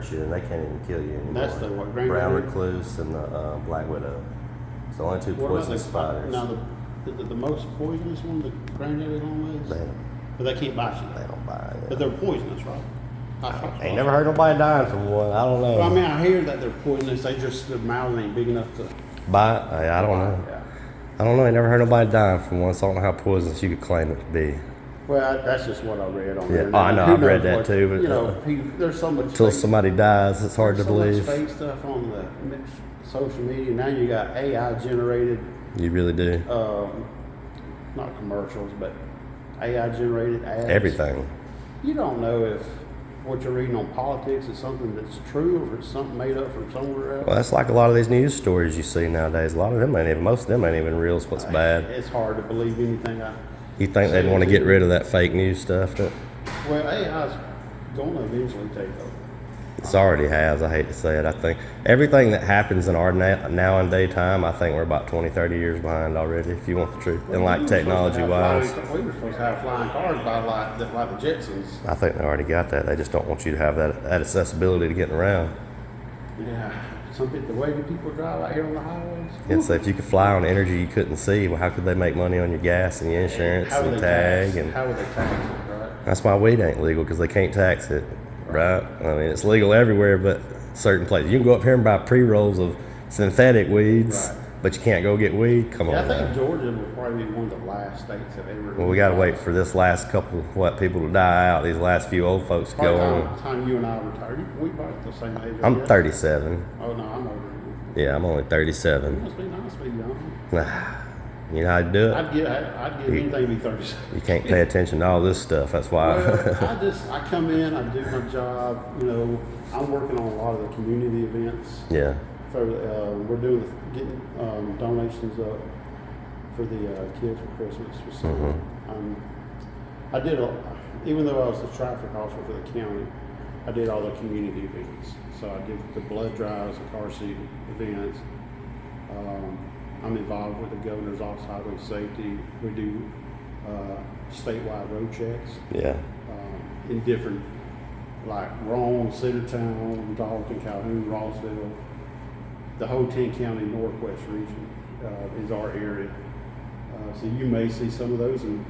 hurt you, and they can't even kill you anymore. That's the what? Brown recluse and the black widow. It's the only two poisonous spiders. Now, the most poisonous one, the granddaddy longlegs? But they can't bite you. They don't bite. But they're poisonous, right? I ain't never heard nobody dying from one. I don't know. Well, I mean, I hear that they're poisonous. Their mouth ain't big enough to bite. I don't know. Yeah. I don't know. I never heard nobody dying from one, so I don't know how poisonous you could claim it to be. Well, that's just what I read on there. Oh, I know. I've read that too. But you know, there's so much. Until somebody dies, it's hard to believe. So much fake stuff on the social media. Now you got AI generated. You really do. Not commercials, but AI generated ads. Everything. You don't know if what you're reading on politics is something that's true or if it's something made up from somewhere else. Well, that's like a lot of these news stories you see nowadays. A lot of them most of them ain't even real. Is what's bad. It's hard to believe anything. You think they'd want to get rid of that fake news stuff? Well, AI's going to eventually take over. It already has. I hate to say it. I think everything that happens in our now and day time, I think we're about 20, 30 years behind already, if you want the truth. And like technology-wise. We were supposed to have flying cars by like the Jetsons. I think they already got that. They just don't want you to have that accessibility to getting around. Yeah. The way that people drive out here on the highways. Yeah, so if you could fly on energy you couldn't see, well, how could they make money on your gas and your insurance and tag? How would they tax it, right? That's why weed ain't legal, because they can't tax it, right? I mean, it's legal everywhere but certain places. You can go up here and buy pre-rolls of synthetic weeds, right, but you can't go get weed. Come on. I think Georgia will probably be one of the last states that ever. Well, we got to wait for this last couple, people to die out. These last few old folks to go on. By the time you and I retire, we both the same age. I'm 37. Oh no, I'm over. Yeah, I'm only 37. It must be nice to be young. You know how to do it? I'd give anything to be 37. You can't pay attention to all this stuff. That's why. Well, I come in, I do my job. You know, I'm working on a lot of the community events. Yeah. We're getting donations up for the kids for Christmas. So, I did, even though I was the traffic officer for the county, I did all the community events. So I did the blood drives, the car seat events. I'm involved with the governor's office of highway safety. We do statewide road checks. Yeah. In different, like Rome, Centertown, Dalton, Calhoun, Rossville. The whole 10-county Northwest region is our area. So you may see some of those in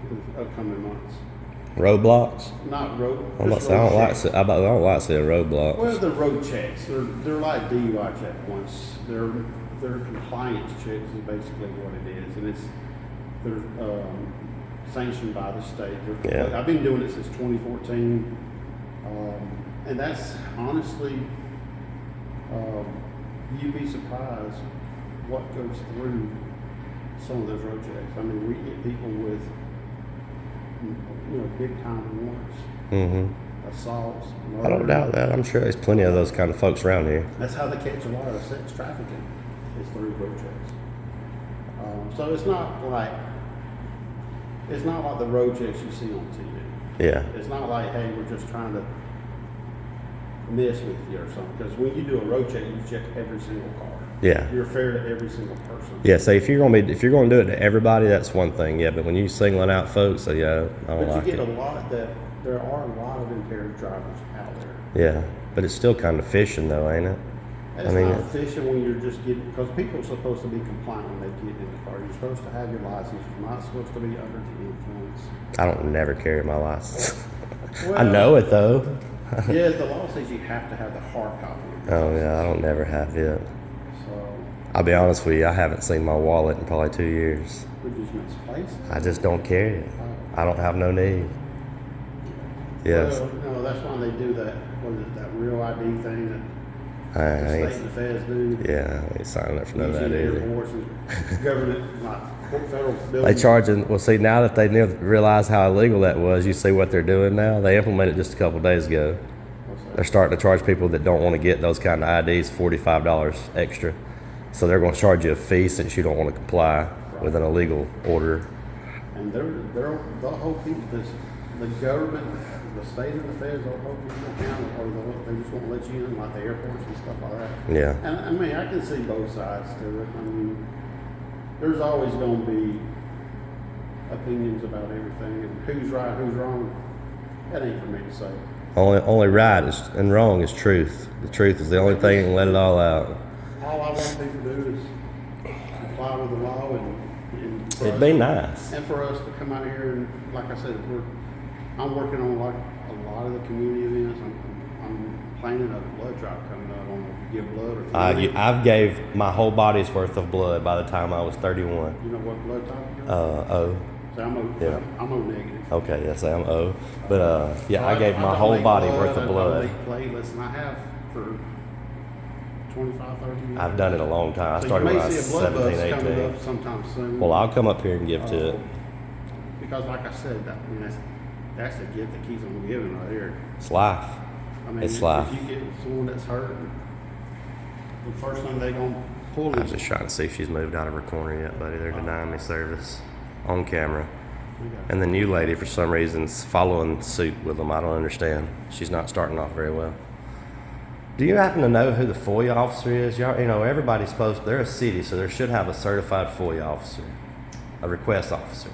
the upcoming months. Roadblocks? Not road. I don't like seeing roadblocks. Well, they're road checks. They're like DUI checkpoints. They're compliance checks is basically what it is, and they're sanctioned by the state. I've been doing it since 2014, and that's honestly, you'd be surprised what goes through some of those road checks. I mean, we get people with big time warrants, assaults, murder. I don't doubt that. I'm sure there's plenty of those kind of folks around here. That's how they catch a lot of sex trafficking, is through road checks. So it's not like the road checks you see on TV. Yeah. It's not like, hey, we're just trying to mess with you or something. Because when you do a road check, you check every single car. Yeah. You're fair to every single person. Yeah, so if you're gonna do it to everybody, that's one thing. Yeah, but when you singling out folks, so yeah, I don't like it. But you get there are a lot of impaired drivers out there. Yeah, but it's still kind of fishing though, ain't it? It's not fishing when you're just getting, because people are supposed to be compliant when they get in the car. You're supposed to have your license. You're not supposed to be under the influence. I don't never carry my license. Well, I know it though. Yeah, the law says you have to have the hard copy. Oh yeah, I don't never have it. So I'll be honest with you, I haven't seen my wallet in probably 2 years. Would you just misplace it? I just don't carry it. I don't have no need. Yes. Well, no, that's why they do that. What is it? That real ID thing that the state and the feds do. Yeah, I ain't signing up for none of that either. Airports and government, like federal buildings. They charging. Well, see, now that they realize how illegal that was, you see what they're doing now. They implemented just a couple of days ago. They're starting to charge people that don't want to get those kind of IDs $45 extra. So they're going to charge you a fee since you don't want to comply with an illegal order. And they'll hold people. The government, the state and the feds, they'll hold people accountable, or they just won't let you in, like the airports and stuff like that. Yeah. And I mean, I can see both sides to it. I mean, there's always going to be opinions about everything, and who's right, who's wrong. That ain't for me to say. Only right is, and wrong is truth. The truth is the only thing that can let it all out. All I want people to do is comply with the law and for It'd us- be nice. And for us to come out here and, like I said, I'm working on like a lot of the community events. I'm planning a blood drive coming up. I don't know if you give blood or I've gave my whole body's worth of blood by the time I was 31. You know what blood type you got? O. So I'm O. Yeah. I'm O negative. Okay, yes, I'm O. But yeah, So I gave my donate whole body blood, worth of blood. I donate platelets, and I have for 25, 30 years. I've done it a long time. I So started you when may I was see a blood 17, bus coming 18. up sometime soon. Well, I'll come up here and give to it. Because like I said, that's the gift that keeps on giving right here. It's life. I mean, It's if life. you get someone that's hurt, the first thing they gonna pull I'm is just trying to see if she's moved out of her corner yet, buddy. They're denying me service on camera. And the new lady, for some reason, is following suit with them. I don't understand. She's not starting off very well. Do you happen to know who the FOIA officer is? Y'all, you know, everybody's supposed. They're a city, so they should have a certified FOIA officer, a request officer.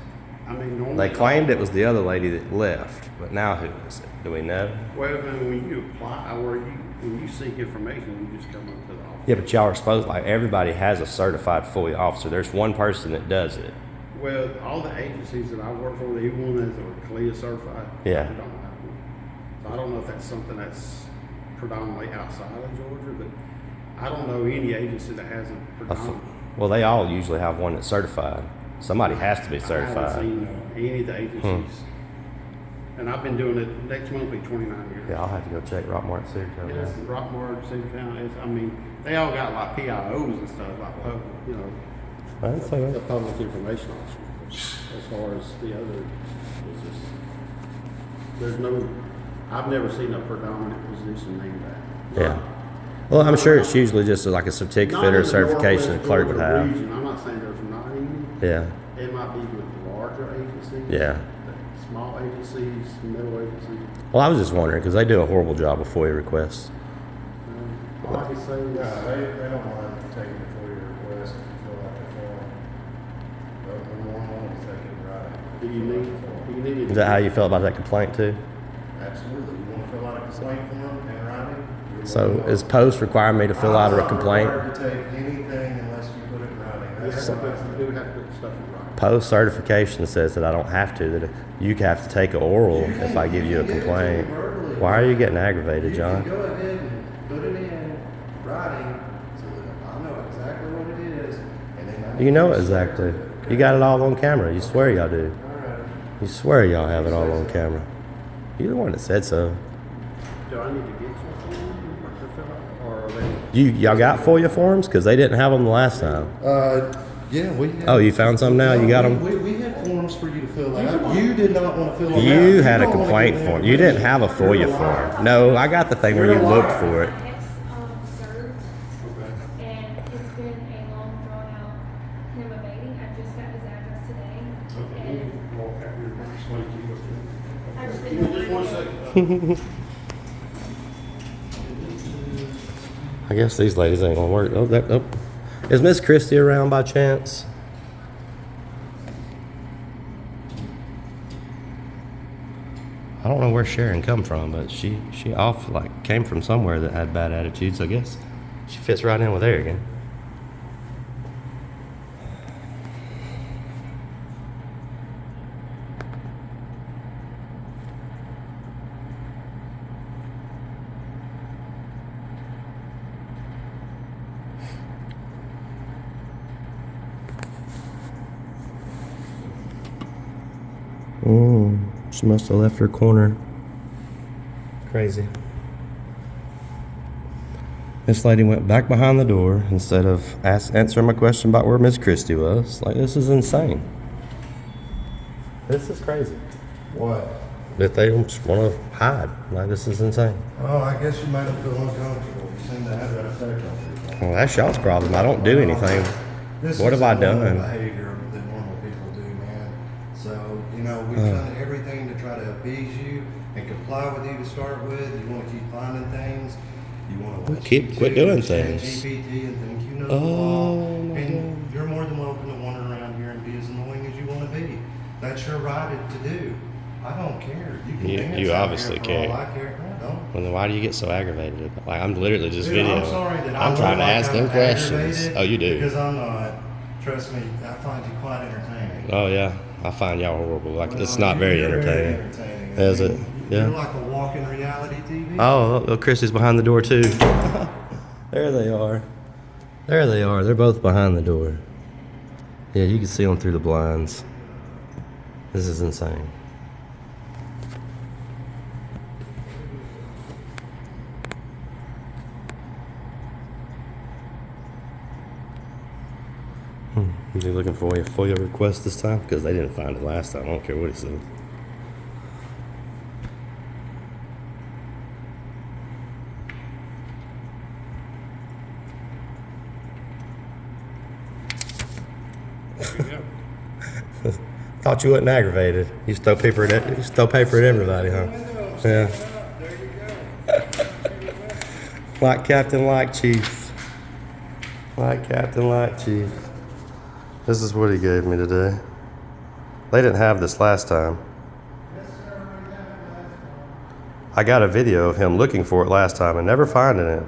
I mean, normally. They claimed it was the other lady that left, but now who is it? Do we know? Well, then when you apply, when you seek information, you just come up to the office. Yeah, but y'all are supposed, like, everybody has a certified FOIA officer. There's one person that does it. Well, all the agencies that I work for, even ones that are CLIA certified, Yeah. they don't have one. So I don't know if that's something that's predominantly outside of Georgia, but I don't know any agency that has a predominant. Well, they all usually have one that's certified. Somebody has to be I haven't certified. seen any of the agencies. And I've been doing it, next month will be 29 years. Yeah, I'll have to go check Rockmart City Code. Yes, Rockmart, Cedar County, I mean, they all got like PIOs and stuff, like, you know, That's the okay. public information officer. As far as the other, it's just, there's no, I've never seen a predominant position named that. Yeah. Well, I'm sure it's usually just like a Not certificate in or the certification Northwest the clerk would Georgia have. region. I'm not saying there's not any. Yeah. It might be with larger agencies. Yeah. Small agencies, middle agencies. Well, I was just wondering because they do a horrible job of FOIA requests. All I can say is, They don't mind taking it for your request if you fill out the form. But the more one is take it right. do you need me to? Is that how you felt about that complaint too? Absolutely. You want to fill out a complaint form in writing? So is Post requiring me to fill out a complaint? I'm not required to take anything unless you put it in writing. That's You what I do have to put stuff in writing. Post certification says that I don't have to, that you have to take an oral if I give you a complaint. Why are you getting aggravated, You John? can go ahead and put it in writing so that I know exactly what it is. And then I You know it exactly. You got it all on camera. You swear y'all do. All right. You swear y'all have it all on camera. You're the one that said so. Do I need to get something to fill out, or are they? Y'all got FOIA forms? Because they didn't have them the last time. Yeah, we had. Oh, you found some now? You got them? We had forms for you to fill out. You did not want to fill them out. You had a don't wanna complaint give form. You didn't have a FOIA You're a liar. form. No, I got the thing where you looked for it. Served, and it's been a long drawn out him abating. I just got his address today. And Walk out here and explain to you what I've just to been do. Just one second. I guess these ladies ain't gonna work. Oh. Is Miss Christie around by chance? I don't know where Sharon come from, but she came from somewhere that had bad attitudes. I guess she fits right in with Aragon. She must have left her corner. Crazy. This lady went back behind the door instead of answering my question about where Miss Christie was. Like, this is insane. This is crazy. What? That they just want to hide. Like, this is insane. Oh, I guess you made them feel uncomfortable. You seem to have that effect on people. Well, that's y'all's problem. I don't do anything. This What is have I normal done? behavior that normal people do, man. So, we've done everything to try to appease you and comply with you to start with. You want to keep finding things. You want to Quit doing things. GPT and think you know the Oh, law. my And you're more than welcome to wander around here and be as annoying as you want to be. That's your right to do. I don't care. You can You dance out obviously here for all care. I care. No, Well, then why do you get so aggravated? Like, I'm literally just Dude, videoing. I'm sorry that I I'm trying look to like ask I'm them questions. aggravated, Oh, you do? Because I'm not. Trust me, I find you quite entertaining. Oh, yeah. I find y'all horrible. Like, Well, it's not very you're entertaining. entertaining. Is it? You're Yeah. like a walking reality TV. Oh, look, Chrissy's behind the door, too. There they are. There they are. They're both behind the door. Yeah, you can see them through the blinds. This is insane. Is he looking for a FOIA request this time? Because they didn't find it last time. I don't care what he said. Thought you wasn't aggravated. You used to throw paper at everybody, huh? Yeah. Like Captain, like Chief. Like Captain, like Chief. This is what he gave me today. They didn't have this last time. I got a video of him looking for it last time and never finding it.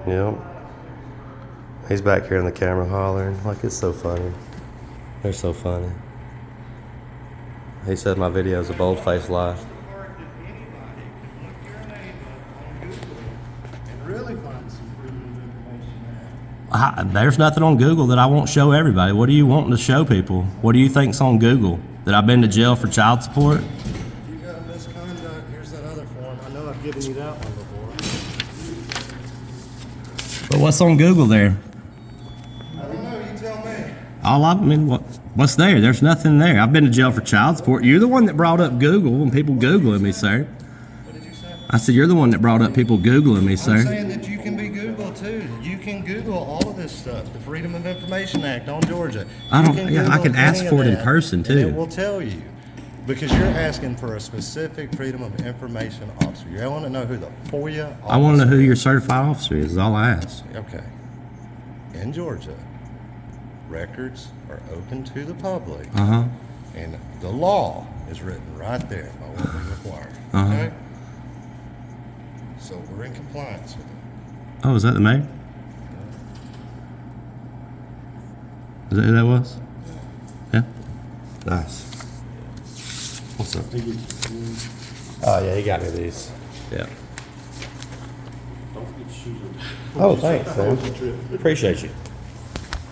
Yep. He's back here in the camera hollering. Like, it's so funny. They're so funny. He said my video is a bold-faced lie. There's nothing on Google that I won't show everybody. What are you wanting to show people? What do you think's on Google? That I've been to jail for child support? If you got a misconduct, here's that other form. I know I've given you that one before. But what's on Google there? I don't know. You tell me. What's there? There's nothing there. I've been to jail for child support. You're the one that brought up Google and people Googling me, sir. What did you say? I said, you're the one that brought up people Googling me, I'm sir. saying that you can be Googled too. You can Google all of this stuff. The Freedom of Information Act on Georgia. I You don't- can yeah, I Google can ask any for of it in that, person, and too. it will tell you. Because you're asking for a specific Freedom of Information officer. You want to know who the FOIA officer I want to know who your certified officer is all I ask. Okay. In Georgia, records are open to the public. Uh-huh. And the law is written right there by what we require. Uh-huh. Okay? So we're in compliance with it. Oh, is that the mayor? Is that who that was? Yeah? Nice. What's up? Oh, yeah, he got me these. Yeah. Don't forget your shoes on. Oh, thanks, man. Trip. Appreciate you.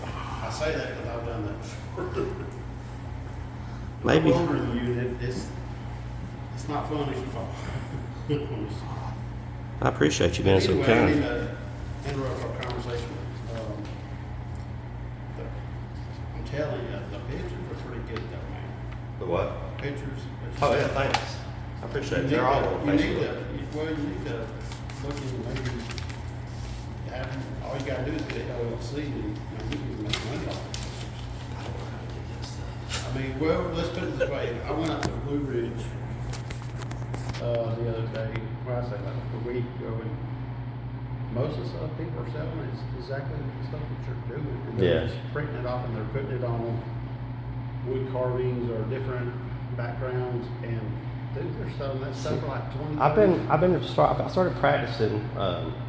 I say that because I've done that. Maybe. I'm older than you, and it's not fun if you fall. I appreciate you being so Anyway, I need kind. to interrupt our conversation. I'm telling you, the pictures are pretty good though, man. The what? Pictures. Oh, yeah, thanks. I appreciate it. They're all on You need Facebook. to, well, you need to look into maybe having, all you gotta do is get an LLC and you can make money off it. I mean, well, let's put it this way. I went up to Blue Ridge, the other day, well, I say like a week ago, and most of the stuff people are selling is exactly the stuff that you're doing. And they're Yeah. just printing it off and they're putting it on wood carvings or different backgrounds, and dude, they're selling that stuff for like 20. I started practicing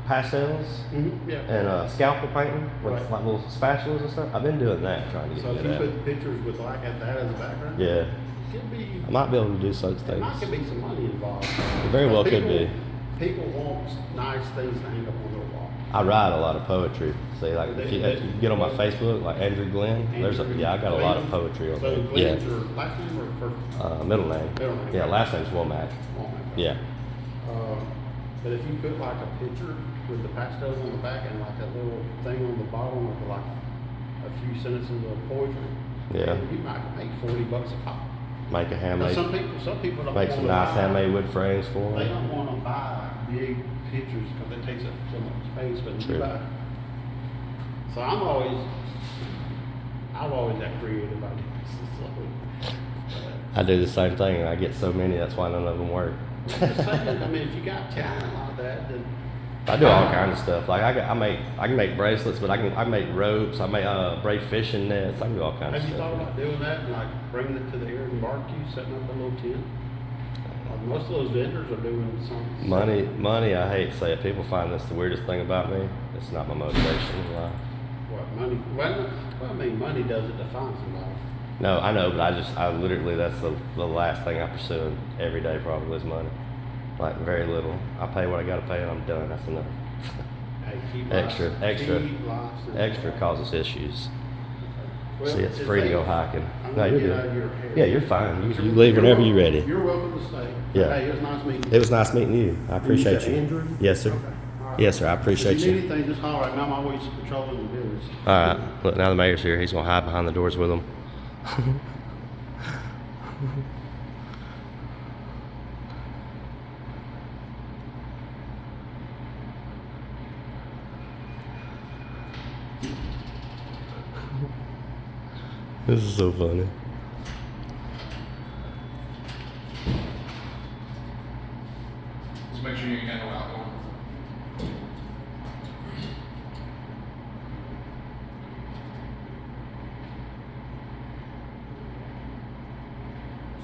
pastels Yeah. and scalpel painting with Right. like little spatulas and stuff. I've been doing that, trying to get So if good you at it. put pictures with like that as a background, Yeah, it could be, I might be able to do such there might things. could be some money involved. It very well could be. People want nice things to hang up on their wall. I write a lot of poetry. See, like if you get on my Facebook, like Andrew Glenn, I got a lot of poetry on So there. Glenn's Yeah, your last name or first? middle name. Middle name. Yeah, last name's Womack. Yeah. But if you put like a picture with the pastels on the back and like a little thing on the bottom with like a few sentences of poetry, Yeah. you might make $40 a pop. Make a Now, handmade. some people don't Make some wanna nice buy- handmade wood frames for They them. don't want to buy like big pictures because it takes up so much space, but True. you buy. So I've always got creative ideas. I do the same thing, and I get so many. That's why none of them work. I mean, if you got talent like that, then I do all kinds of stuff. Like I can make bracelets, but I make ropes. I make braid fishing nets. I can do all kinds have of you thought stuff. about doing that and like bringing it to the Aaron barbecue, setting up a little tent? Most of those vendors are doing something. Money, I hate to say it. People find this the weirdest thing about me. It's not my motivation in life. What, money? Well, I mean, money doesn't define somebody. No, I know, but I literally, that's the last thing I pursue every day probably is money. Like, very little. I pay what I gotta pay and I'm done. That's enough. Hey, keep Extra life. causes issues. Well, See, it's free to go hiking. I'm No, gonna you're get good. out of your hair. Yeah, you're fine. You leave whenever you're ready. You're welcome to stay. Yeah. Hey, it was nice meeting you. It was nice meeting you. I appreciate said you. Andrew? Yes, sir. Okay. All right. Yes, sir. I appreciate If you you. need anything, just holler at me. I'm always patrolling the village. All right. Look, now the mayor's here. He's gonna hide behind the doors with him. This is so funny. Just make sure you handle alcohol.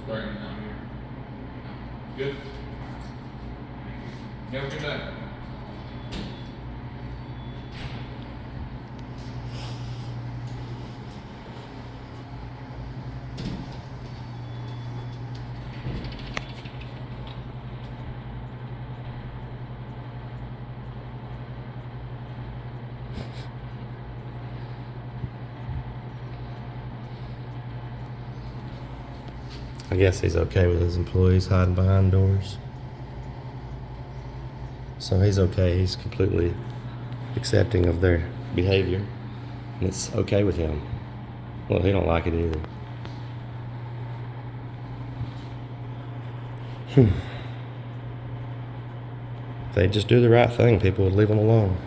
Starting down here. Good. You have a good day. I guess he's okay with his employees hiding behind doors. So he's okay. He's completely accepting of their behavior. And it's okay with him. Well, he don't like it either. If they just do the right thing, people would leave them alone.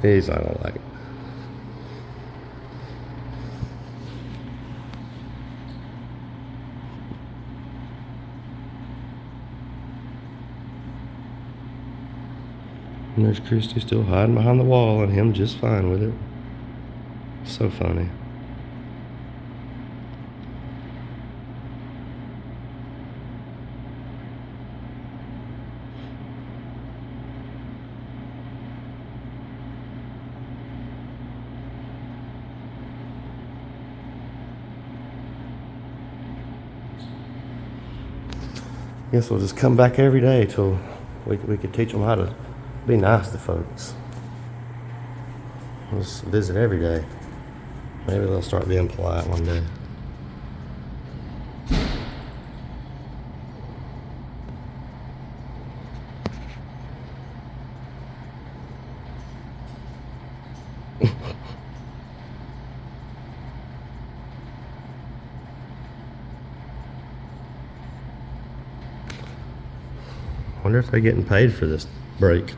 He's not gonna like it. And there's Christy still hiding behind the wall and him just fine with it. So funny. Guess we'll just come back every day till we could teach them how to be nice to folks. We'll just visit every day. Maybe they'll start being polite one day. Wonder if they're getting paid for this break.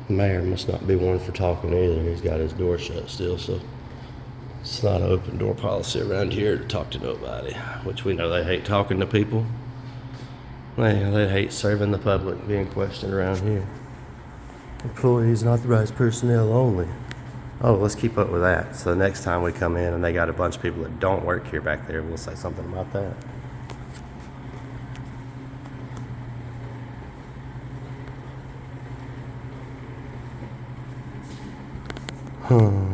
Mayor must not be one for talking either. He's got his door shut still, so it's not an open door policy around here to talk to nobody, which we know they hate talking to people. They hate serving the public, being questioned around here. Employees and authorized personnel only. Oh, let's keep up with that. So next time we come in and they got a bunch of people that don't work here back there, we'll say something about that.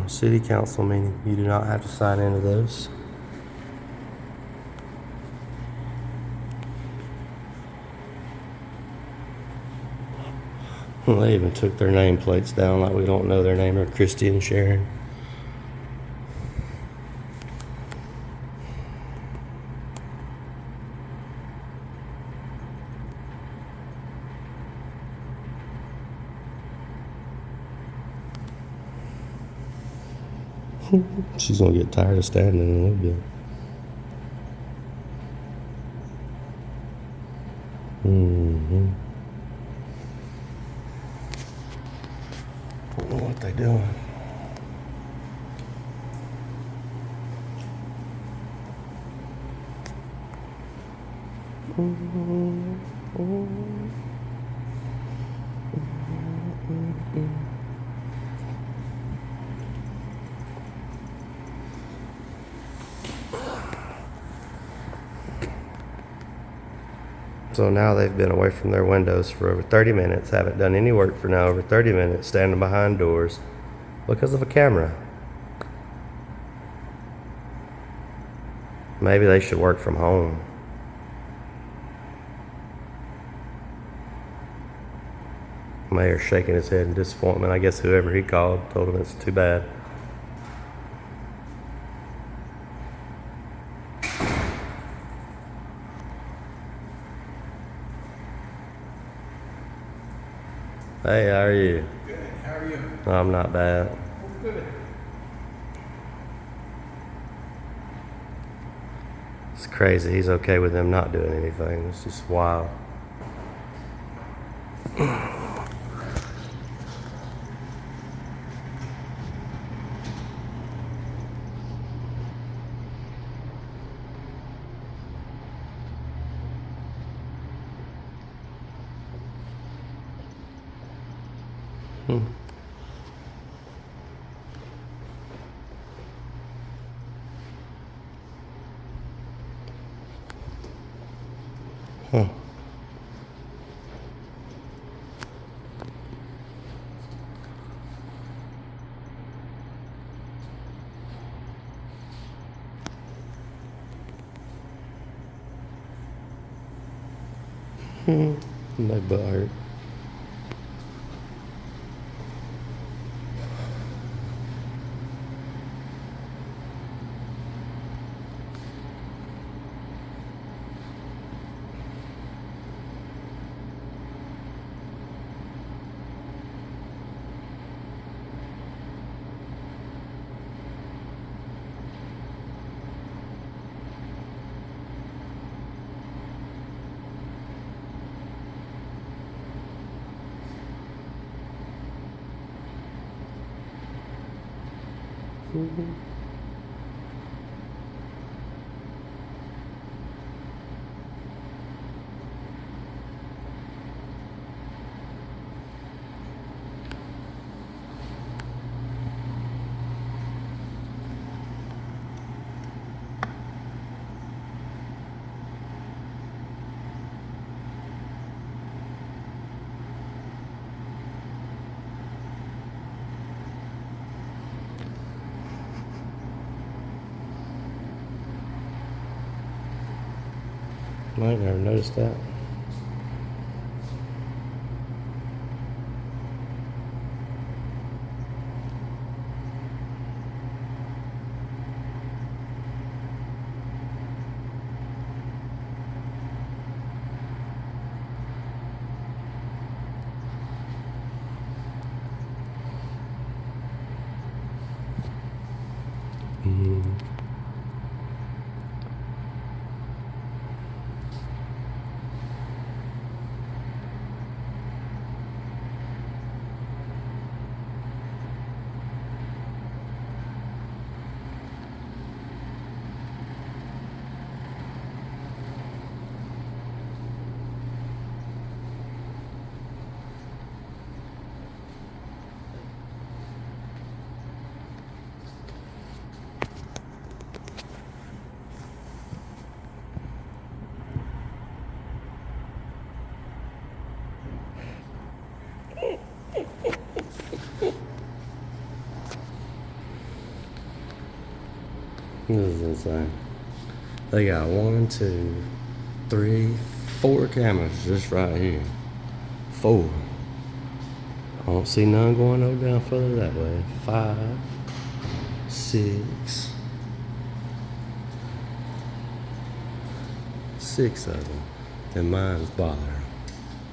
City council meeting. You do not have to sign into those. Well, they even took their nameplates down like we don't know their name, or Christy and Sharon. She's gonna get tired of standing in a little bit. Mm-hmm. Don't know what they doing. So now they've been away from their windows for over 30 minutes, haven't done any work for now over 30 minutes, standing behind doors because of a camera. Maybe they should work from home. Mayor's shaking his head in disappointment. I guess whoever he called told him it's too bad. Hey, how are you? Good. How are you? I'm not bad. Good. It's crazy. He's okay with them not doing anything. It's just wild. Huh. My butt hurt. I never noticed that. This is insane. They got 1, 2, 3, 4 cameras just right here. 4. I don't see none going no down further that way. 5, 6. 6 of them. And mine's bothering them.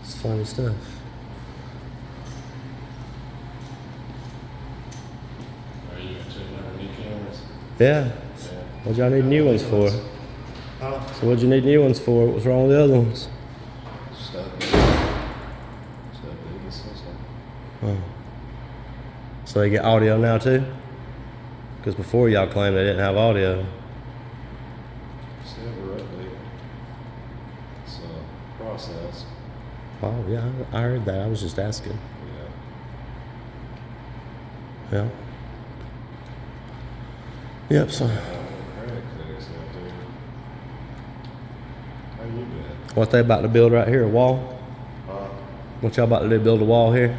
It's funny stuff. Are you gonna check out new cameras? Yeah. What y'all need new ones for? So what'd you need new ones for? What's wrong with the other ones? Stuff big or something. Oh. So they get audio now too? Because before y'all claimed they didn't have audio. It's never updated. It's a process. Oh yeah, I heard that. I was just asking. Yeah. Yeah. Yep. So Craig clicks out there. How you been? what they about to build right here? A wall? What y'all about to do? Build a wall here?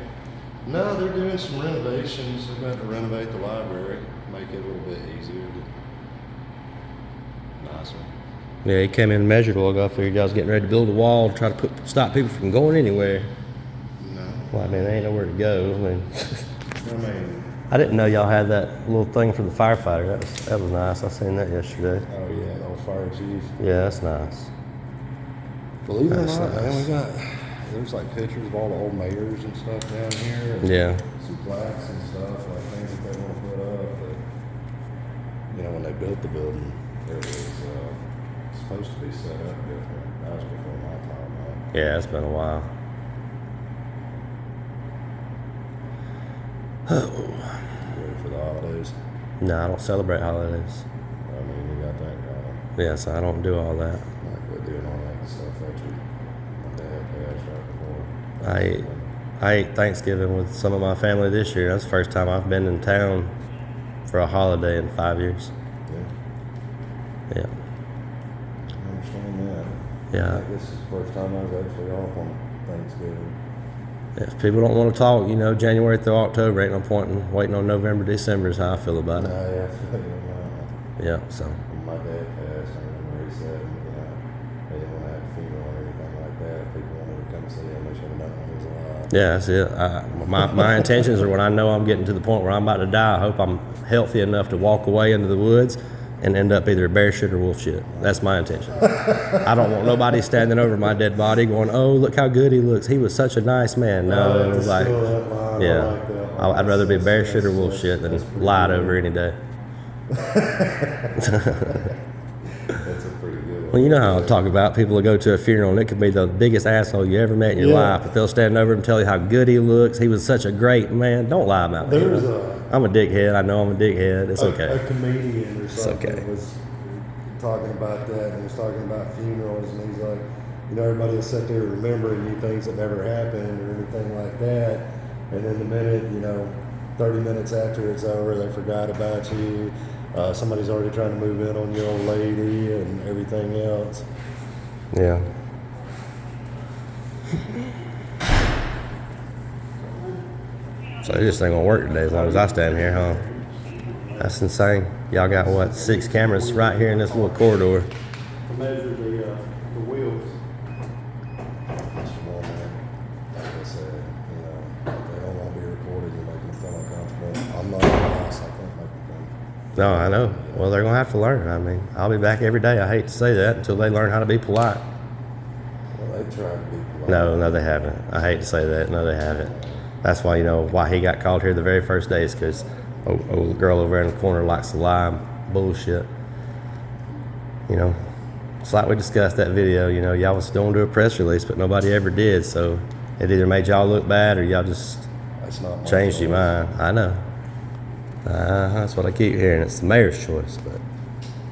No, they're doing some renovations. They're about to renovate the library, make it a little bit easier, nicer. Yeah, he came in and measured a while ago. I figured y'all was getting ready to build a wall to try to stop people from going anywhere. No, Well, I mean, there ain't nowhere to go. I mean, I mean, I didn't know y'all had that little thing for the firefighter. That was nice. I seen that yesterday. oh yeah, the old fire chief. Yeah, that's nice. Believe it or That's not, man, nice. we got there's like pictures of all the old mayors and stuff down here. And Yeah. some plaques and stuff, like things that they want to put up. But you know, when they built the building, it was supposed to be set up different. That was before my time. Yeah, it's been a while. Ready for the holidays. No, I don't celebrate holidays. I mean, you got that going. Yeah, so I don't do all that. Like we're doing all that stuff that my dad passed right before. I ate Thanksgiving with some of my family this year. That's the first time I've been in town for a holiday in 5 years. Yeah, Yeah. I understand that. Yeah. I guess it's the first time I was actually off on Thanksgiving. If people don't want to talk, you know, January through October ain't no point in waiting on November, December is how I feel about No, it. yeah, Yeah, so. when my dad passed, I remember he said, you know, they didn't want to have a funeral or anything like that. If people wanted to come see him, they should have done it when he was alive. Yeah, that's it. My intentions are when I know I'm getting to the point where I'm about to die, I hope I'm healthy enough to walk away into the woods and end up either bear shit or wolf shit. That's my intention. I don't want nobody standing over my dead body going, oh, look how good he looks. He was such a nice man. No, That's like, still that line. I yeah. like that. I'd rather be bear shit or wolf shit than That's pretty lied good. over any day. That's a pretty good one. Well, you know how I talk about people will go to a funeral and it could be the biggest asshole you ever met in your Yeah. life, but they'll stand over and tell you how good he looks. He was such a great man. Don't lie about me. There's I'm a dickhead. I know I'm a dickhead. It's a okay. comedian or something okay. was talking about that and was talking about funerals, and he's like, you know, everybody will sit there remembering you things that never happened or anything like that, and then the minute, you know, 30 minutes after it's over, they forgot about you. Somebody's already trying to move in on your old lady and everything else. Yeah. So this ain't gonna work today as long as I stand here, huh? That's insane. Y'all got what, 6 cameras right here in this little corridor. To measure the wheels. Mr. Womack, like I said, you know, if they don't want to be recorded, you make them feel uncomfortable. I'm not the boss, I can't make them. No, I know. Well, they're gonna have to learn. I mean, I'll be back every day. I hate to say that until they learn how to be polite. Well, they try to be polite. No, they haven't. I hate to say that. No, they haven't. That's why, you know, why he got called here the very first day is because old girl over there in the corner likes to lie and bullshit. You know, it's like we discussed that video, you know, y'all was going to do a press release, but nobody ever did. So it either made y'all look bad or y'all just That's not my changed your choice. mind. I know. That's what I keep hearing. It's the mayor's choice. But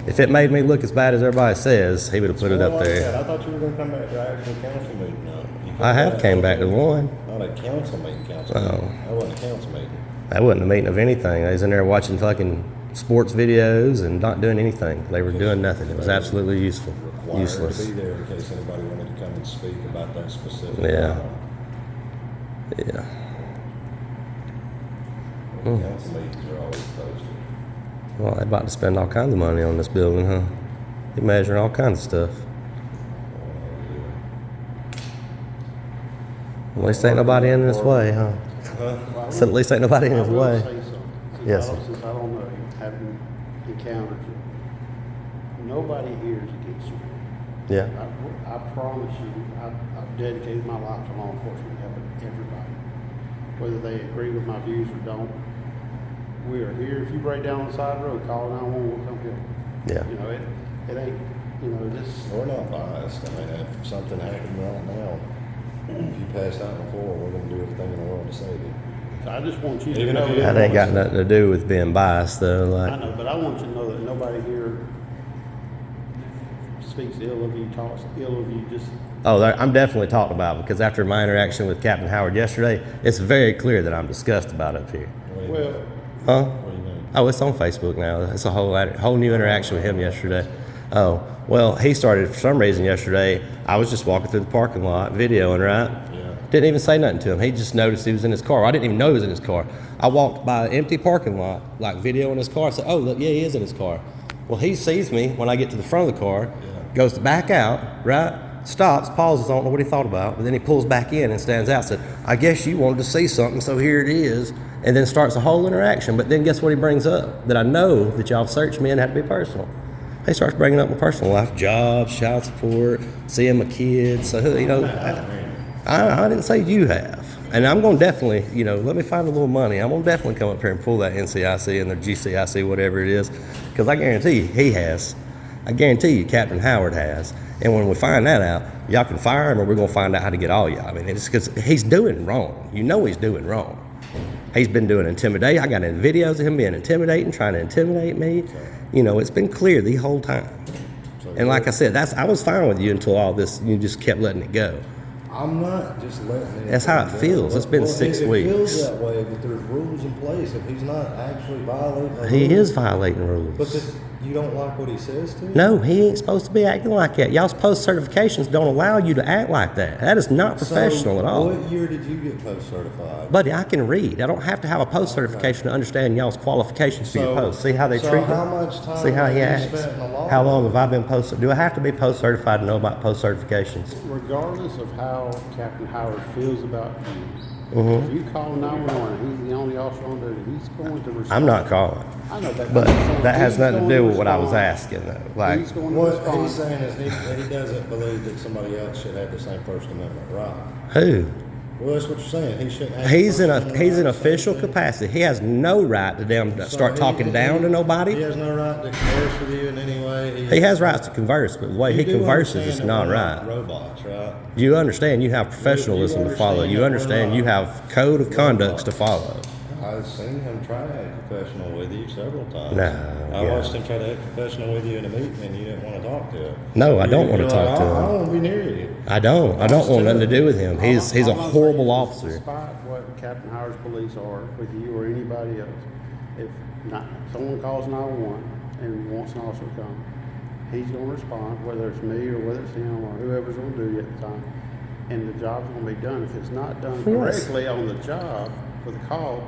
if it made me look as bad as everybody says, he would have put it up Well, like I said, there. I thought you were going to come back to our actual council meeting. No, you I have came back to one. Not a council meeting, council Oh. meeting. That wasn't a council meeting. That wasn't a meeting of anything. They was in there watching fucking sports videos and not doing anything. They were doing nothing. It was absolutely useful. Required Useless. to be there in case anybody wanted to come and speak about that specific. Yeah. item. Yeah. Council meetings are always posted. Well, they're about to spend all kinds of money on this building, huh? They're measuring all kinds of stuff. At least ain't nobody in this way, huh? Well, So at least ain't nobody in his I will way. say something, Yes, sir. since I don't know you, haven't encountered you. Nobody here is against you. Yeah. I promise you, I've dedicated my life to law enforcement, helping everybody. Whether they agree with my views or don't, we are here. If you break down on the side of the road, call 911, we'll come help you. Yeah. You know, it ain't, you know, this, We're not biased. I mean, if something happened right now, if you passed out before, we're gonna do everything in the world to save you. I just want you to Even know if you that. That ain't got nothing to do with being biased, though. I Like, know, but I want you to know that nobody here speaks ill of you, talks ill of you, just, I'm definitely talked about because after my interaction with Captain Howard yesterday, it's very clear that I'm discussed about up here. well, Huh? What do you mean? Oh, it's on Facebook now. It's a whole new interaction with him yesterday. Oh, well, he started for some reason yesterday. I was just walking through the parking lot, videoing, right? Yeah. Didn't even say nothing to him. He just noticed he was in his car. I didn't even know he was in his car. I walked by an empty parking lot, like videoing his car. I said, oh, look, yeah, he is in his car. Well, he sees me when I get to the front of the car, goes to back out, right? Stops, pauses, I don't know what he thought about, but then he pulls back in and stands out, said, I guess you wanted to see something, so here it is. And then starts a whole interaction. But then guess what he brings up? That I know that y'all searched me and had to be personal. He starts bringing up my personal life, jobs, child support, seeing my kids. So, you know, I didn't say you have. And I'm going to definitely, you know, let me find a little money. I'm going to definitely come up here and pull that NCIC and the GCIC, whatever it is. Because I guarantee you, he has. I guarantee you, Captain Howard has. And when we find that out, y'all can fire him or we're going to find out how to get all y'all. I mean, it's because he's doing wrong. You know he's doing wrong. He's been doing intimidate. I got videos of him being intimidating, trying to intimidate me. You know, it's been clear the whole time. And like I said, I was fine with you until all this, you just kept letting it go. I'm not just letting it. That's how it feels. It's been 6 It weeks. feels that way, but there's rules in place. If he's not actually violating the He rules, is violating rules. Because you don't like what he says to you? No, he ain't supposed to be acting like that. Y'all's post certifications don't allow you to act like that. That is not professional So at all. What year did you get post certified? Buddy, I can read. I don't have to have a post certification to understand y'all's qualifications for your post. See how they so treat how him? much time See how he have you acts? spent in the law? How long have I been post? Do I have to be post certified to know about post certifications? regardless of how Captain Howard feels about you, Mm-hmm. if you call 911, he's the only officer on duty, he's going to respond. I'm not calling, I know that. but I'm saying that has he's nothing to going do with what I was respond. asking, though. Like, He's going to What respond. he's saying is he doesn't believe that somebody else should have the same First Amendment right. who? Well, that's what you're saying. He shouldn't have He's the in First a Amendment he's in right, same official thing. capacity. He has no right to damn So start talking he- down to He nobody. has no right to converse with you in any way. He has rights to converse, but the way he You do converses understand is that not we're right. Robots, right? You understand you have professionalism to follow. understand You that we're understand you not have code of conducts to follow. I've seen him try to act professional with you several times. No, I yeah. watched him try to act professional with you in a meeting, and you didn't want to talk to him. No, I don't want to You're talk like, to I don't him. want to be near you. I don't want nothing to do with him. He's a All I'm horrible saying is, officer. Despite what Captain Howard's police are with you or anybody else, if not, someone calls 911 and wants an officer to come, he's going to respond, whether it's me or whether it's him or whoever's going to do it at the time, and the job's going to be done. If it's not done Yes. correctly on the job for the call,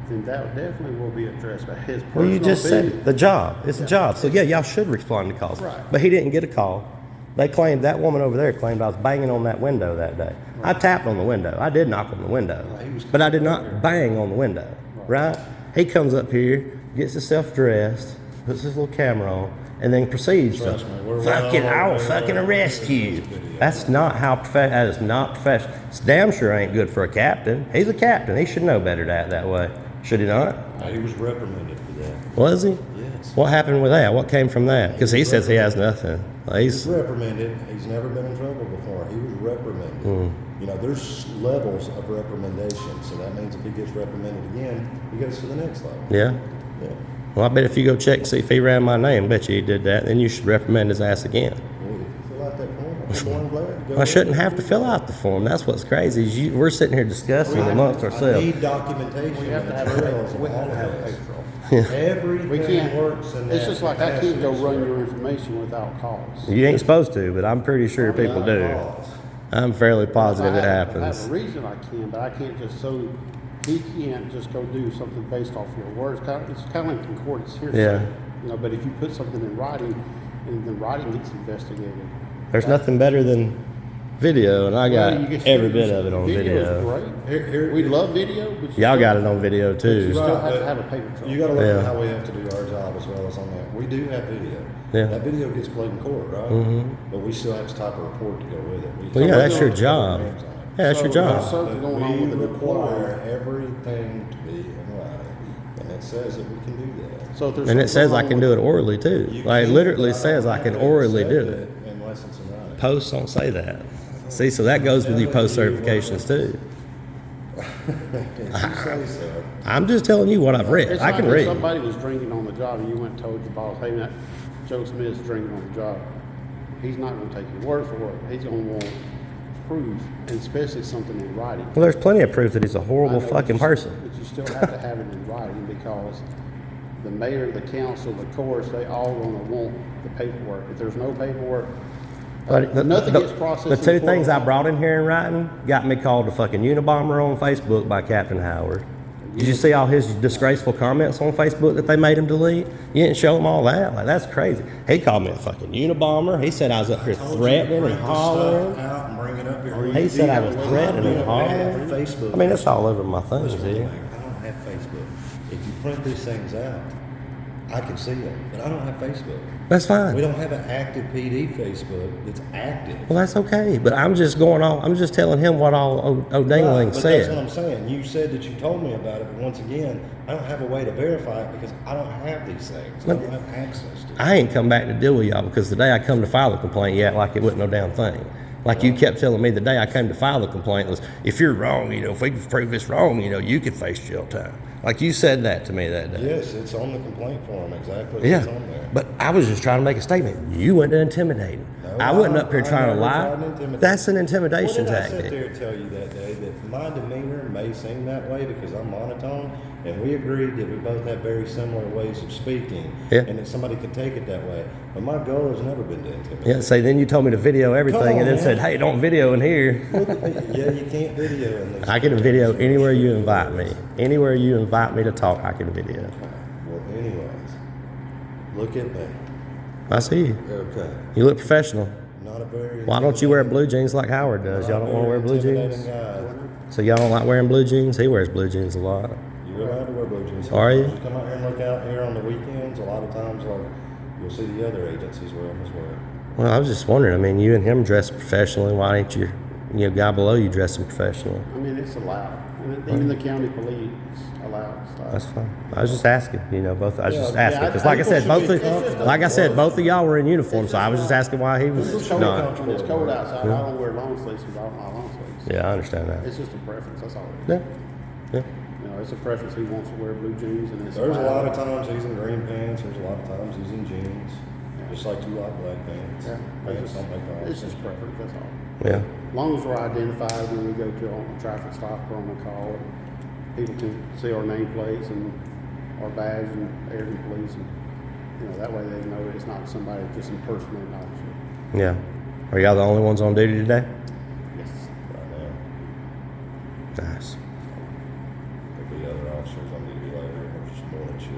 then that definitely will be addressed by his personal Well, you just said opinion. it. The job. It's a job. So yeah, y'all should respond to calls. Right. But he didn't get a call. They claimed that woman over there claimed I was banging on that window that day. I tapped on the window. I did knock on the window, but I did not bang on the window. Right? He comes up here, gets himself dressed, puts his little camera on, and then proceeds to Trust me, we're fucking. well I will aware fucking of arrest this you. video. That's not how that is not professional. It's damn sure ain't good for a captain. He's a captain. He should know better to act that way. Should he not? He was reprimanded for that. Was he? Yes. What happened with that? What came from that? Because he says he has nothing. Well, He's he's reprimanded. He's never been in trouble before. He was reprimanded. You know, there's levels of reprimandation. So that means if he gets reprimanded again, he goes to the next level. yeah. Yeah. Well, I bet if you go check and see if he ran my name, bet you he did that. Then you should reprimand his ass again. Well, if you fill out that form, I'll be more than glad to go I shouldn't ahead. have to fill out the form. That's what's crazy. Is we're sitting here discussing amongst I ourselves. need documentation. We have to that have trails a, we have all to have a of this. paper trail. Everything We can't, works in that it's just like I can't go capacity, run sir. your information without calls. You ain't supposed to, but I'm pretty sure people Not do. laws. I'm fairly positive it If I have happens. a reason I can, but I can't just he can't just go do something based off your words. It's kind of like concordance hearsay. Yeah. You know, but if you put something in writing, and the writing gets investigated. There's nothing better than video, and I got Well, you can every still- bit of it on video's video. Great. We love video, but you Y'all still- got it on video You too. still have to have a paper trail. You got to look Yeah. at how we have to do our job as well as on that. We do have video. Yeah. That video gets played in court, right? Mhm. But we still have to type a report to go with it. Well, yeah, we that's don't your have to put job. names on it. Yeah, that's your So, job. there's something going on with the We report. require everything to be in writing, and it says that we can do that. So if there's And it something says I wrong can with- do it orally too. You Like, it can, literally but says I can don't orally do accept it. unless it's in writing. Posts don't say that. See, so that goes with your post certifications too. If you say so. I'm just telling you what I've read. It's I like can if read. somebody was drinking on the job and you went and told your boss, hey, that Joe Smith's drinking on the job. He's not going to take your word for it. He's going to want proof, and especially something in writing. Well, there's plenty of proof that he's a horrible I know, fucking but you- person. But you still have to have it in writing because the mayor, the council, the courts, they all going to want the paperwork. If there's no paperwork, But nothing gets processed. the in two court. things I brought in here in writing got me called a fucking Unabomber on Facebook by Captain Howard. Did you see all his disgraceful comments on Facebook that they made him delete? You didn't show him all that? Like, that's crazy. He called me a fucking Unabomber. He said I was up here Told you to threatening print and this hollering. stuff out and bring it up here. He said I was Do you threatening and have hollering. Facebook? I mean, it's all over my things Listen, here. I don't have Facebook. If you print these things out, I can see them, but I don't have Facebook. That's We fine. don't have an active PD Facebook that's active. Well, that's okay. But I'm just going on. I'm just telling him what all O'Dangling Right, but that's what said. I'm saying. You said that you told me about it, but once again, I don't have a way to verify it because I don't have these things. I don't have access to it. I ain't come back to deal with y'all because the day I come to file the complaint, you act like it wasn't no damn thing. Like you kept telling me the day I came to file the complaint was, if you're wrong, if we can prove it's wrong, you could face jail time. Like you said that to me that day. Yes, it's on the complaint form, exactly Yeah, what's on there. but I was just trying to make a statement. You went to intimidating. No, I wasn't up here I trying to never lie. tried to intimidate. That's an intimidation What did I sit tactic. there and tell you that day that my demeanor may seem that way because I'm monotone, and we agreed that we both have very similar ways of speaking, Yeah. and that somebody could take it that way. But my goal has never been to intimidate. Yeah, say then you told me to video everything Come on, and then man. said, hey, don't video in here. Look at me. Yeah, you can't video in this. I can video anywhere you invite me. Anywhere you invite me to talk, I can video. Well, anyways, look at me. I see you. Okay. You look professional. Not a very. Why don't you wear blue jeans like Howard does? Y'all don't want to wear blue jeans? So y'all don't like wearing blue jeans? He wears blue jeans a lot. You're allowed to wear blue jeans. Are you? Come out here and look out here on the weekends. A lot of times, like you'll see the other agencies wear them as well. Well, I was just wondering. I mean, you and him dress professionally. Why ain't your guy below you dressing professionally? I mean, it's allowed. And even the county police allow stuff. That's fine. I was just asking. Both. I was just Yeah, asking because, like I said, people both. should be- it's just a- Like I said, both of y'all were in uniform, so I was just asking why he It's was cold, not. when it's cold outside, I don't wear long sleeves because I don't like long sleeves. Yeah, I understand that. It's just a preference, that's all it is. Yeah. It's a preference. He wants to wear blue jeans and it's There's a lot allowed. of times he's in green pants. There's a lot of times he's in jeans. Just like you like black pants. Yeah, Pants don't make all it's just preference, that's all. Yeah. As long as we're identified when we go to a traffic stop or on a call, people can see our nameplates and our badge and Airdrie Police, and that way they know it's not somebody just impersonating an officer. Yeah. Are y'all the only ones on duty today? Yes. right now. Nice. There'll be other officers on duty later, or just morning shift.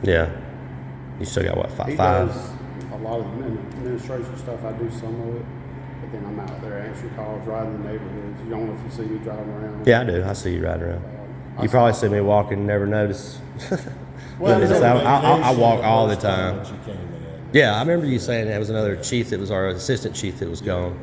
Yeah. You still got what, He five? does a lot of the administration stuff. I do some of it, but then I'm out there answering calls, riding the neighborhoods. You don't know if you see me driving around. Yeah, I do. I see you riding around. I You probably saw- see me walking and never notice. Well, But it's I Vacation walk the all the first time. that you came in. Yeah, I remember you saying that was another chief that was our assistant chief that was gone.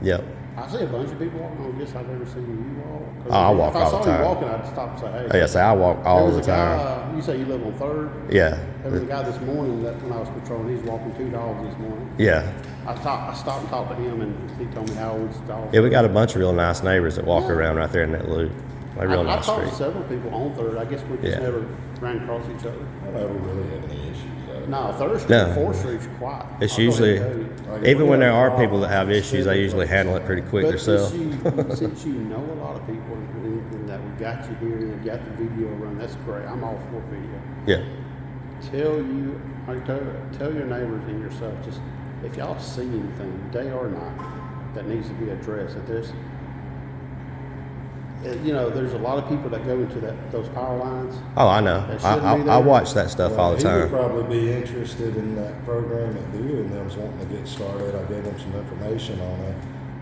Yep. I see a bunch of people walking. I guess I've never seen you walk. 'Cause Oh, I walk if I all saw the time. you walking, I'd stop and say, hey. Oh, yeah, so I walk all There was the a time. guy, you say you live on 3rd? Yeah. There was a guy this morning that when I was patrolling, he's walking 2 dogs this morning. Yeah. I stopped and talked to him, and he told me how old his dog. Yeah, we got a bunch of real nice neighbors that walk around right there in that loop. Like real I nice talked to street. several people on 3rd. I guess we just Yeah. never ran across each other. I never really have any issues. No, 3rd Street, No. 4th Street's quiet. It's I'll go usually, ahead and tell you. even when there are people that have issues, they usually handle it pretty quick But themselves. since you know a lot of people and that we got you here and got the video run, that's great. I'm all for video. Yeah. Tell your neighbors and yourself, just if y'all see anything, day or night, that needs to be addressed. That there's a lot of people that go into those power lines. Oh, I know. That shouldn't be I there. watch that stuff all the He would time. probably be interested in that program that Dewey and them's wanting to get started. I gave him some information on it.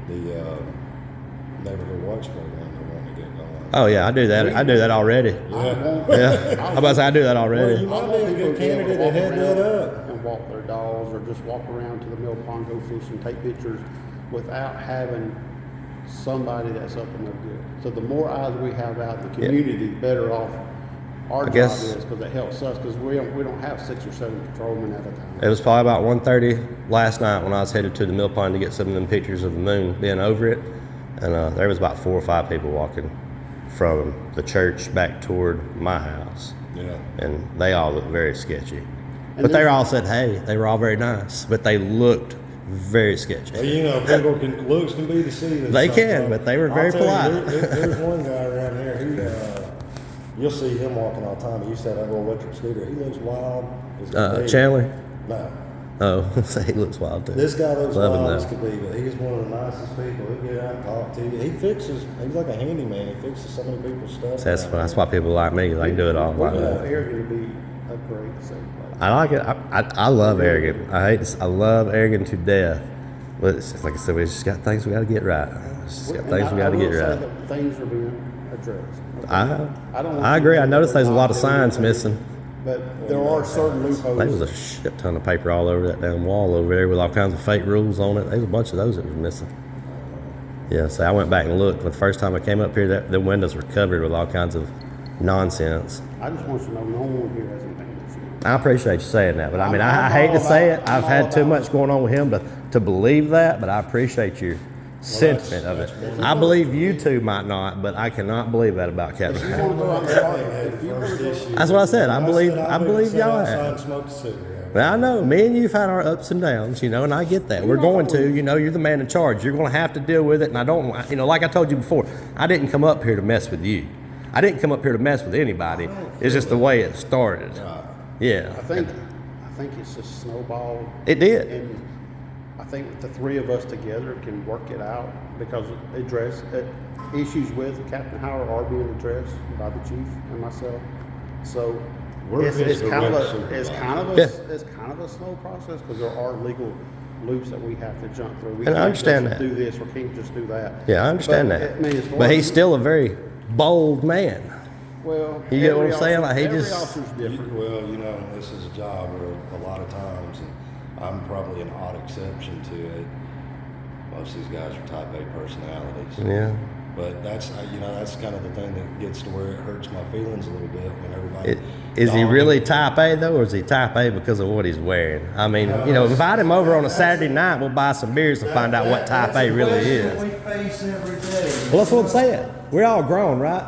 the neighborhood watch program they want to get going. Oh yeah, I do that. I do that already. Yeah. Yeah, I'm about to say I do that Well, already. you I might want be a people good to be able candidate to to walk head that around up. and walk their dogs, or just walk around to the mill pond, go fish, and take pictures without having somebody that's up in their good. So the more eyes we have out in the community, the better off our job guess- is, because it helps us, because we don't have 6 or 7 patrolmen at a time. It was probably about 1:30 last night when I was headed to the mill pond to get some of them pictures of the moon being over it, and there was about 4 or 5 people walking from the church back toward my house, Yeah. and they all looked very sketchy. And But they there's- all said, "Hey," they were all very nice, but they looked very sketchy. Well, you know, looks can be deceiving. They can, sometimes. but they were very I'll tell you, polite. there's one guy around here who, you'll see him walking all the time. He used to have that little electric scooter. He looks wild. He's big. Chandler. No. Oh, he looks wild too. This guy looks Love him, wild though. as could be, but he's one of the nicest people. He'll get out and talk to you. He's like a handyman. He fixes so many people's stuff. That's why people like me. They can do it all. We Like want that. Aragon to be a great safe place. I like it. I love Aragon. I love Aragon to death. But it's like I said, we just got things we got to get right. Just got And things we got to will get say right. that things are being addressed. I don't want I agree. you I to noticed there's a lot of not do signs anything, missing. But there are certain loopholes. There was a shit ton of paper all over that damn wall over there with all kinds of fake rules on it. There's a bunch of those that was missing. Yeah, so I went back and looked. The first time I came up here, the windows were covered with all kinds of nonsense. I just want you to know no one here has anything against you. I appreciate you saying that, but I mean, I I'm hate to all say about- it. I've I'm had all too about- much going on with him to believe that, but I appreciate your sentiment of it. I believe you two might not, but I cannot believe that about Captain. If you want to go out and start, if you want to go, That's what I said. I believe y'all outside have. and smoke a cigarette. Well, I know. Me and you've had our ups and downs, you know, and I get that. We're going to, you know, you're the man in charge. You're going to have to deal with it, and I don't, you know, like I told you before, I didn't come up here to mess with you. I didn't come up here to mess with anybody. It's just the way it started. Yeah. I think it's just snowballed. It did. And I think the 3 of us together can work it out, because issues with Captain Howard are being addressed by the chief and myself. So We're it's his kind of direct it's kind of a Yeah. it's kind of a slow process, because there are legal loops that we have to jump through. We And I can't understand just that. do this, or can't just do that. Yeah, I understand But, that. I mean, as far But as- he's still a very bold man. well. You get what every I'm saying? Like, he every just- officer's different. Well, you know, this is a job where a lot of times, and I'm probably an odd exception to it. Most of these guys are type A personalities. Yeah. But that's, you know, that's kind of the thing that gets to where it hurts my feelings a little bit when everybody. Is he dogs- really type A though, or is he type A because of what he's wearing? I mean, you know, invite him over on a Saturday night. We'll buy some beers and find out what type A really is. We face every day. Well, that's what I'm saying. We're all grown, right?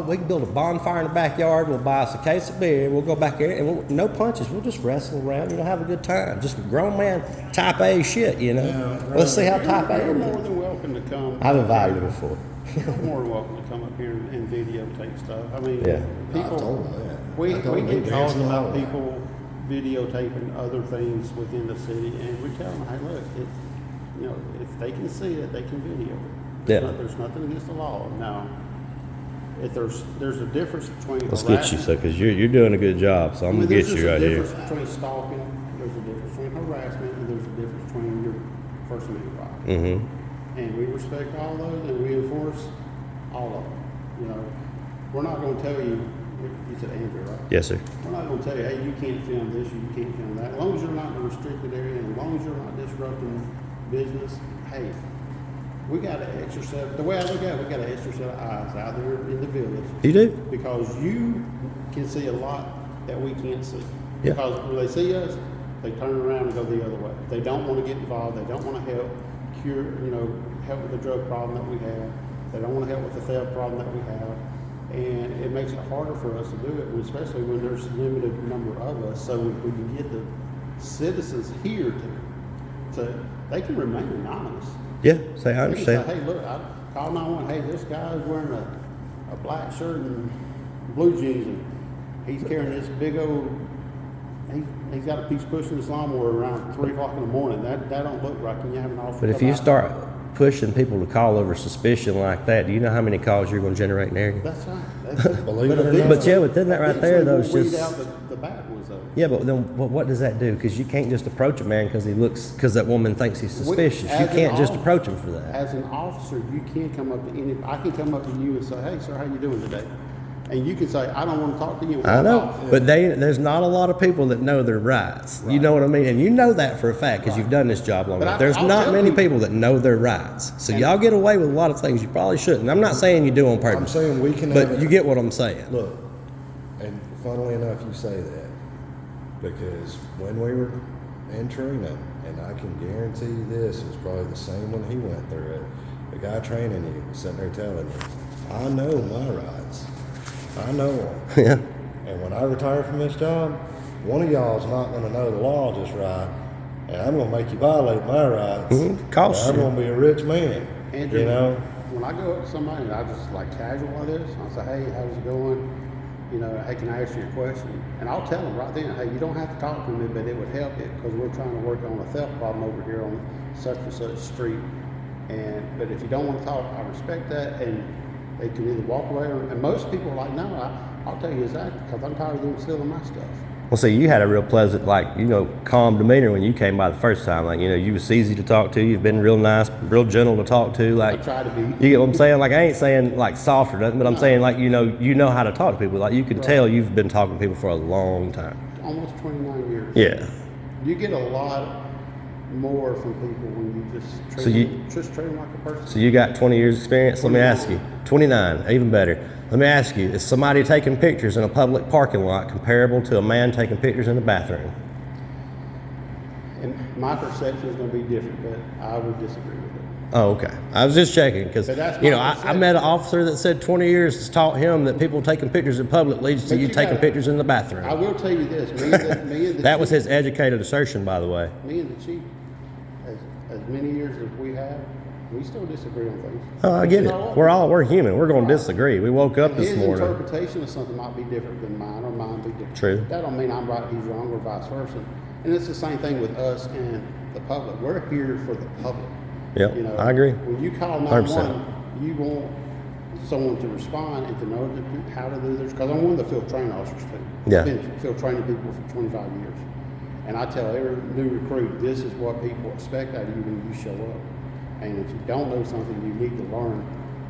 We can build a bonfire in the backyard. We'll buy us a case of beer. We'll go back there and no punches. We'll just wrestle around. You know, have a good time. Just grown man type A shit. You know. Let's see how type A. You're is. more than welcome to come. I've invited him before. You're more than welcome to come up here and videotape stuff. I mean, Yeah. people. I told him that. We I told him get he calls danced about along. people videotaping other things within the city, and we tell them, hey, look, you know, if they can see it, they can video it. Yeah. There's nothing against the law. Now, if there's a difference between Let's get you, so because you're doing a good job. So I'm gonna get you right There's a here. difference between stalking, there's a difference between harassment, and there's a difference between your First Amendment right. Mm-hmm. And we respect all those, and we enforce all of them. You know, we're not going to tell you. You said Andrew, right? Yes, sir. We're not going to tell you, hey, you can't film this, or you can't film that. As long as you're not in a restricted area, and as long as you're not disrupting business, hey, we got an extra set. The way I look at it, we got an extra set of eyes out there in the village, You do? because you can see a lot that we can't see. Yeah. Because when they see us, they turn around and go the other way. They don't want to get involved. They don't want to help help with the drug problem that we have. They don't want to help with the theft problem that we have. And it makes it harder for us to do it, especially when there's a limited number of us. So we can get the citizens here to they can remain anonymous. Yeah. Say I They can say, understand. hey, look, I call 911. Hey, this guy's wearing a black shirt and blue jeans, and he's carrying this big old. He's got a piece pushing his lawnmower around 3 o'clock in the morning. That don't look right. Can you have an officer? But if come you out? start pushing people to call over suspicion like that, do you know how many calls you're going to generate in the area? That's right. That's it. Believe it or not. But yeah, within that right there, though, it's Eventually we'll just. weed out the bad ones, though. Yeah, but then what does that do? Because you can't just approach a man because that woman thinks he's suspicious. You As an can't just off- approach him for that. As an officer, you can't come up to I can come up to you and say, hey, sir, how you doing today? And you can say, I don't want to talk to you. I know, but there's not a lot of people that know their rights. You know what I mean? And you know that for a fact because you've done this job long But enough. I- There's I'll not tell many you- people that know their rights. So y'all get away with a lot of things you probably shouldn't. I'm not saying you do on I'm purpose, saying we can have but it. you get what I'm saying. Look, and funnily enough, you say that because when we were in Trina, and I can guarantee you this is probably the same when he went through it. The guy training you, sitting there telling you, I know my rights. I know them. Yeah. And when I retire from this job, one of y'all is not going to know the law just right, and I'm going to make you violate my rights. Cost I'm you. going to be a rich man. Andrew, you know. when I go up to somebody and I just like casual like this, I'll say, hey, how's it going? You know, hey, can I ask you a question? And I'll tell them right then, hey, you don't have to talk to me, but it would help it because we're trying to work on a theft problem over here on such and such street. But if you don't want to talk, I respect that, and they can either walk away and most people are like, no, I'll tell you exactly because I'm tired of them stealing my stuff. Well, see, you had a real pleasant, calm demeanor when you came by the first time. You was easy to talk to. You've been real nice, real gentle to talk to. I try to be. You get what I'm saying? Like, I ain't saying like soft or nothing, but I'm saying you know how to talk to people. Like, you can tell you've been talking to people for a long time. Almost 29 years. Yeah. You get a lot more from people when you just treat them like a person. So you got 20 years experience? Let me ask you. 29, even better. Let me ask you, is somebody taking pictures in a public parking lot comparable to a man taking pictures in the bathroom? And my perception is going to be different, but I would disagree with it. Oh, okay. I was just checking because, But that's my I perception. met an officer that said 20 years has taught him that people taking pictures in public leads to But you you taking gotta- pictures in the I bathroom. will tell you this, me and the That was chief, his educated assertion, by the way. me and the chief, as many years as we have, we still disagree on things. Oh, I get it. We're human. We're going to disagree. We woke up this His morning. interpretation of something might be different than mine, or mine be different. True. That don't mean I'm right, he's wrong, or vice versa. And it's the same thing with us and the public. We're here for the public. Yep, I agree. When you call 911, you want someone to respond and to know how to do this. Because I'm one of the field training officers too. Yeah. I've been field training people for 25 years. And I tell every new recruit, this is what people expect out of you when you show up. And if you don't know something, you need to learn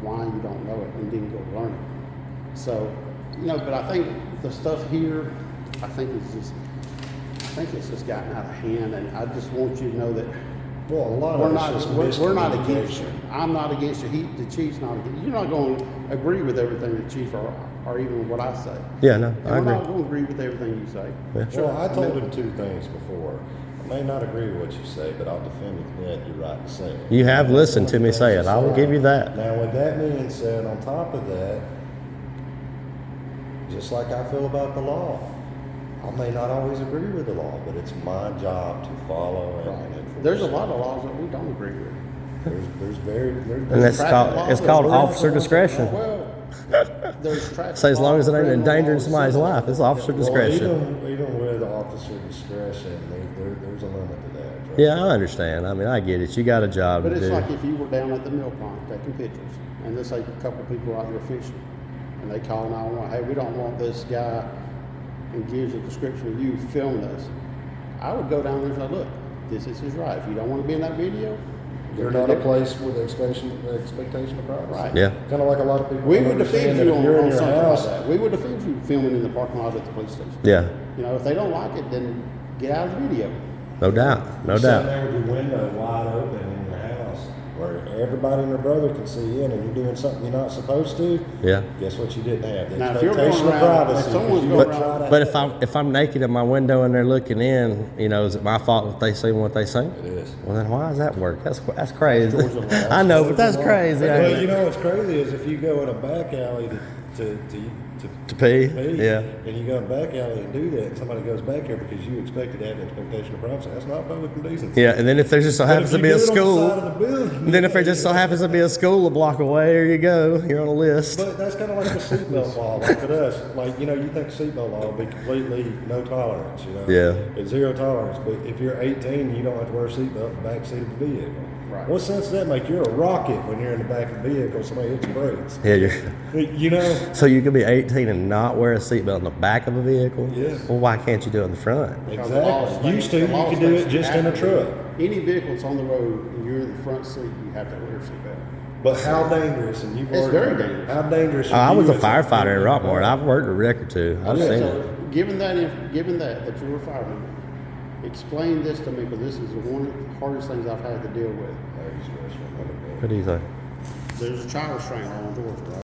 why you don't know it and then go learn it. So, but I think the stuff here, I think it's just gotten out of hand. And I just want you to know that Well, a lot we're of not, it's just we're not against you. miscommunication. I'm not against you. The chief's not against you. You're not going to agree with everything the chief or even what I say. Yeah, no, And I we're not agree. going to agree with everything you say. Yeah. Well, I told him two things before. I may not agree with what you say, but I'll defend it that you're right to say it. You have listened to me say it. I will give you that. Now, with that being said, on top of that, just like I feel about the law, I may not always agree with the law, but it's my job to follow and enforce. There's a lot of laws that we don't agree with. And that's Traffic laws it's that called we're officer enforcing. discretion. Well, there's traffic. So as long as it ain't laws, endangering criminal somebody's laws, life, it's officer discretion. Even with officer discretion, there's a limit to that. Trust Yeah, I me. understand. I mean, I get it. You got a job But to it's do. like if you were down at the mill pond taking pictures, and there's like a couple people out there fishing, and they call 911, hey, we don't want this guy, and gives a description of you filming us. I would go down there and say, look, this is his right. If you don't want to be in that video, You're not a place with expectation of privacy. Right. Yeah. Kind of like a lot of people. we don't would defend understand that you if on, you're in on your something house, like that. We would defend you filming in the parking lot at the police station. Yeah, If they don't like it, then get out of the video. no doubt. No you're sitting doubt. there with your window wide open in your house, where everybody and their brother can see in, and you're doing something you're not supposed to. Yeah. Guess what you didn't have? The Now, if you're going expectation of around- privacy. if someone's 'cause you going would around- try to- But if I'm naked in my window and they're looking in, is it my fault if they see what they see? It is. Well, then why does that work? That's crazy. Georgia law. I know, but that's crazy. Well, ain't you it? know what's crazy is if you go in a back alley to To pee? pee, Yeah. and you go in a back alley and do that, and somebody goes back there because you expected to have an expectation of privacy, that's not public indecency. Yeah, and then if there just so But happens if to you be a do it on the school, side of the building, and then if there just so happens to be a school a block away, there you go. You're on a list. But that's kind of like the seatbelt law, like with us. Like, you think seatbelt law would be completely no tolerance, Yeah. It's zero tolerance. But if you're 18, you don't have to wear a seatbelt in the back seat of the vehicle. Right. What sense does that make? You're a rocket when you're in the back of the vehicle. Somebody hits your brakes. Yeah, you're, You know. so you could be 18 and not wear a seatbelt in the back of a vehicle? Yeah. Well, why can't you do it in the front? Because the law Exactly. states- Used to, the you law could do states it you just have in a to do it. truck. Any vehicle that's on the road and you're in the front seat, you have to wear a seatbelt. But how dangerous? And you've It's already- very dangerous. How dangerous? I was a you as firefighter in Rockmore. I've worked a wreck or two. I've Yeah, seen So, it. given that you're a fireman, explain this to me, because this is one of the hardest things I've had to deal with. What do you think? There's a child restraint law in Georgia, right?